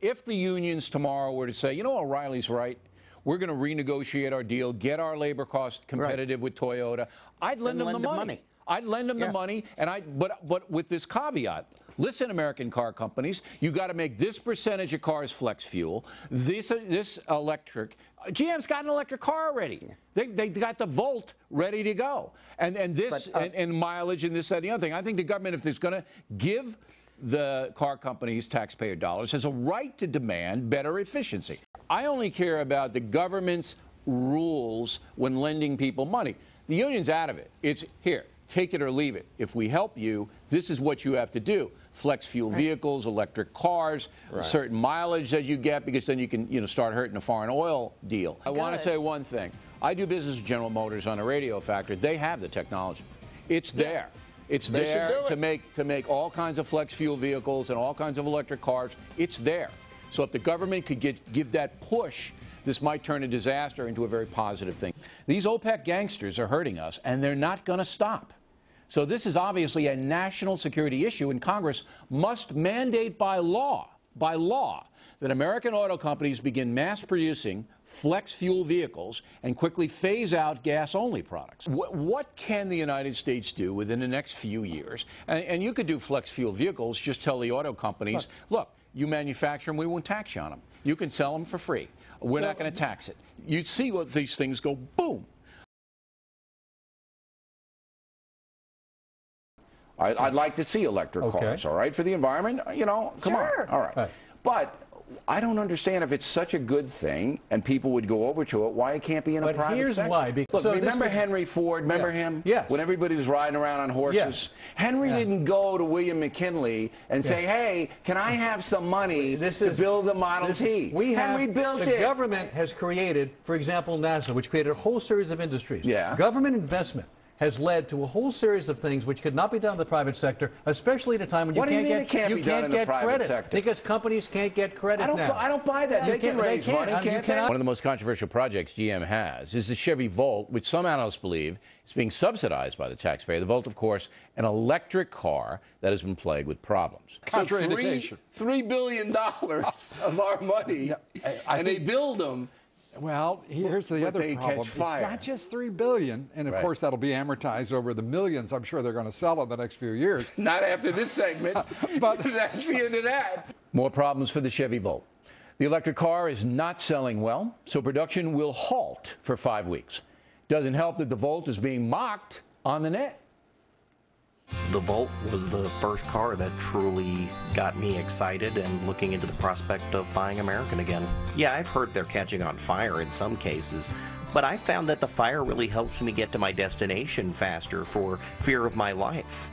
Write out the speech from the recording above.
if the unions tomorrow were to say, you know, O'Reilly's right, we're going to renegotiate our deal, get our labor cost competitive with Toyota, I'd lend them the money. I'd lend them the money, and but with this caveat. Listen, American car companies, you got to make this percentage of cars flex fuel. This electric. GM's got an electric car already. They got the Volt ready to go, and mileage and this, that, and the other thing. I think the government, if it's going to give the car companies taxpayer dollars, has a right to demand better efficiency. I only care about the government's rules when lending people money. The union's out of it. It's here. Take it or leave it. If we help you, this is what you have to do. Flex fuel vehicles, electric cars, certain mileage that you get, because then you can start hurting a foreign oil deal. I want to say one thing. I do business with General Motors on a radio factory. They have the technology. It's there. It's there to make all kinds of flex fuel vehicles and all kinds of electric cars. It's there. So if the government could give that push, this might turn a disaster into a very positive thing. These OPEC gangsters are hurting us, and they're not going to stop. So this is obviously a national security issue, and Congress must mandate by law, that American auto companies begin mass producing flex fuel vehicles and quickly phase out gas-only products. What can the United States do within the next few years? And you could do flex fuel vehicles, just tell the auto companies, look, you manufacture them, we won't tax you on them. You can sell them for free. We're not going to tax it. You'd see what these things go, boom. I'd like to see electric cars, all right, for the environment. You know, come on. All right. But I don't understand, if it's such a good thing and people would go over to it, why it can't be in a private sector. But here's why. Because, look, remember Henry Ford? Remember him? Yes. When everybody was riding around on horses? Yes. Henry didn't go to William McKinley and say, hey, can I have some money to build the Model T? Henry built it. The government has created, for example, NASA, which created a whole series of industries. Government investment has led to a whole series of things which could not be done in the private sector, especially at a time when you can't get credit because companies can't get credit now. I don't buy that. They can raise money, can't they? One of the most controversial projects GM has is the Chevy Volt, which some analysts believe is being subsidized by the taxpayer. The Volt, of course, an electric car that has been plagued with problems. So $3 billion of our money, and they build them. Well, here's the other problem. Catch fire. It's not just $3 billion, and of course that'll be amortized over the millions I'm sure they're going to sell in the next few years. Not after this segment, but that's the end of that. More problems for the Chevy Volt. The electric car is not selling well, so production will halt for 5 weeks. Doesn't help that the Volt is being mocked on the net. The Volt was the first car that truly got me excited and looking into the prospect of buying American again. Yeah, I've heard they're catching on fire in some cases, but I found that the fire really helps me get to my destination faster for fear of my life.